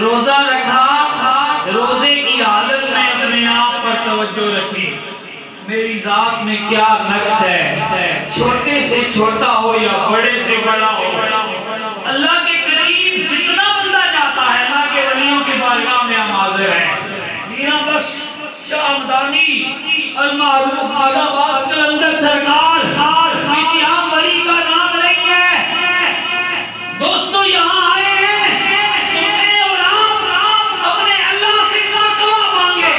روزہ رکھا، روزے کی حالت میں اپنے آپ پر توجہ رکھی، میری ذات میں کیا نقص ہے، چھوٹے سے چھوٹا ہو یا بڑے سے بڑا ہو، اللہ کے قریب جتنا بندہ جاتا ہے اللہ کے ولیوں کی بارگاہ میں ہم حاضر ہیں۔ میرا بخش شاہ مدانی المعروف اعلیٰ عباس قلندر سرکار کسی عام ولی کا نام نہیں ہے، دوستو یہاں آئے ہیں تمہیں اور آپ اپنے اللہ سے تقویٰ مانگے،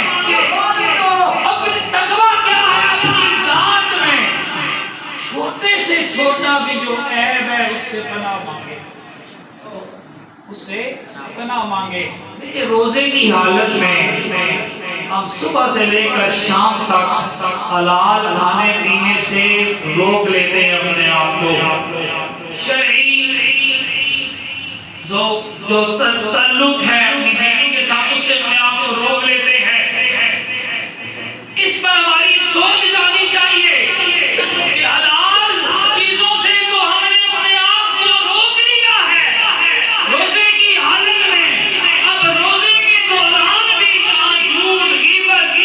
اپنے تقویٰ کیا ہے؟ اپنی ذات میں چھوٹے سے چھوٹا بھی جو عیب ہے اس سے پناہ مانگے، اس سے پناہ مانگے۔ دیکھیں روزے کی حالت میں ہم صبح سے لے کر شام تک حلال کھانے پینے سے روک لیتے ہیں اپنے آپ کو، شرعی جو تعلق ہے اپنی بیوی کے ساتھ اس سے اپنے آپ کو روک لیتے ہیں۔ اس پر ہماری سوچ جانی چاہیے کہ حلال چیزوں سے تو ہم نے اپنے آپ کو روک لیا ہے روزے کی حالت میں، اب روزے کے دوران بھی جھوٹ، غیبت،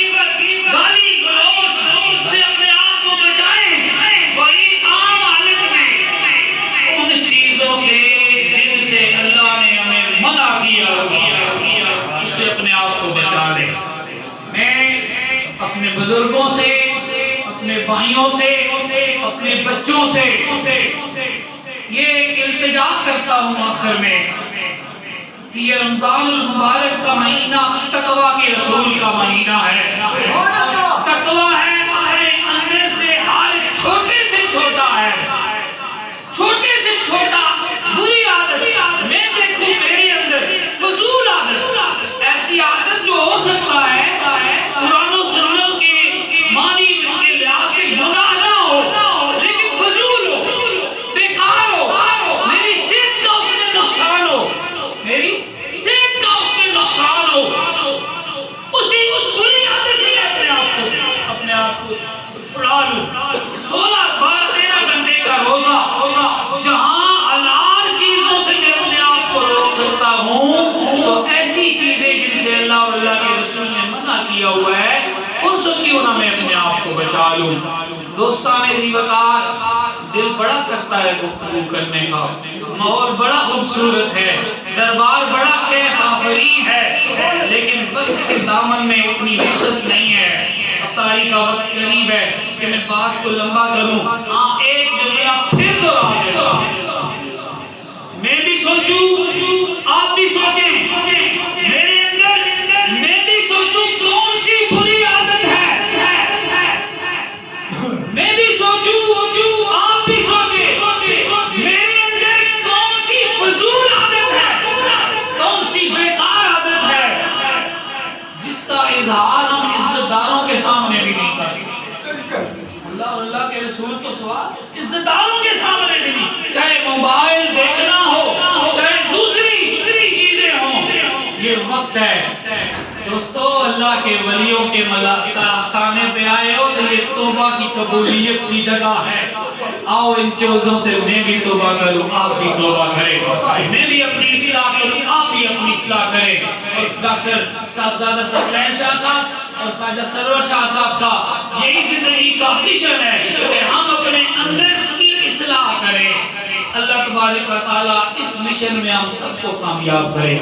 گالی گلوچ سے اپنے آپ کو بچائیں، وہی عام حالت میں ان چیزوں سے جن سے اللہ نے ہمیں منع کیا اس سے اپنے آپ کو بچا لیں۔ میں اپنے بزرگوں سے، اپنے بھائیوں سے، اپنے بچوں سے یہ التجا کرتا ہوں آخر میں کہ یہ رمضان المبارک کا مہینہ تقویٰ کے رسول کا مہینہ ہے، تقویٰ ہے ہمارے اندر سے، ہر چھوٹے سے چھوٹا ہے، چھوٹے سے چھوٹا بری عادت میں دیکھوں میرے اندر، فضول عادت، ایسی عادت جو ہو سکتا ہے قرآن و سنت کے معنی کے لحاظ سے گناہ نہ ہو لیکن فضول ہو، بیکار ہو، میری صحت کا اس میں نقصان ہو، میری صحت کا اس میں نقصان ہو، اس بری عادت سے اپنے آپ کو چھڑا لوں۔ 16-13 گھنٹے کا روزہ جہاں حلال چیزوں سے میں اپنے آپ کو روک سکتا ہوں تو ایسی چیزیں جن سے اللہ اور اللہ کے رسول نے منع کیا ہوا ہے ان سے کیوں نہ میں اپنے آپ کو بچا لوں۔ دوستان زیوکار، دل بڑا کرتا ہے گفتگو کرنے کا، ماحول بڑا خوبصورت ہے، دربار بڑا کیف آفرین ہے، لیکن وقت کے دامن میں اتنی وسعت نہیں ہے، افطاری کا وقت قریب ہے کہ میں بات کو لمبا کروں۔ ہاں ایک جملہ پھر دوہرا دیتا ہوں، میں بھی سوچوں آپ بھی سوچیں، میرے اندر میں بھی سوچوں کون سی بری عادت ہے، میں بھی سوچوں آپ بھی سوچیں میرے اندر کون سی فضول عادت ہے، کون سی بیکار عادت ہے جس کا اظہار ہم عزت داروں کے سامنے بھی نہیں کر سکتے، اللہ اور اللہ کے رسول کو سوال عزت داروں کے سامنے بھی نہیں، چاہے موبائل دیکھنا ہو چاہے دوسری چیزیں ہوں، یہ وقت ہے دوستو اللہ کے ولیوں کے ملائکہ آستانے پہ آئے ہو تو یہ توبہ کی قبولیت کی جگہ ہے، آؤ ان چیزوں سے میں بھی توبہ کروں، آپ بھی توبہ کریں، میں بھی اپنی اصلاح کروں، آپ بھی اپنی اصلاح کریں۔ اور ڈاکٹر صاحبزادہ سکلین شاہ صاحب اور خواجہ سرور شاہ صاحب کا یہی زندگی کا مشن ہے کہ ہم اپنے اندر کی اصلاح کریں، اللہ تبارک و تعالیٰ اس مشن میں ہم سب کو کامیاب کرے۔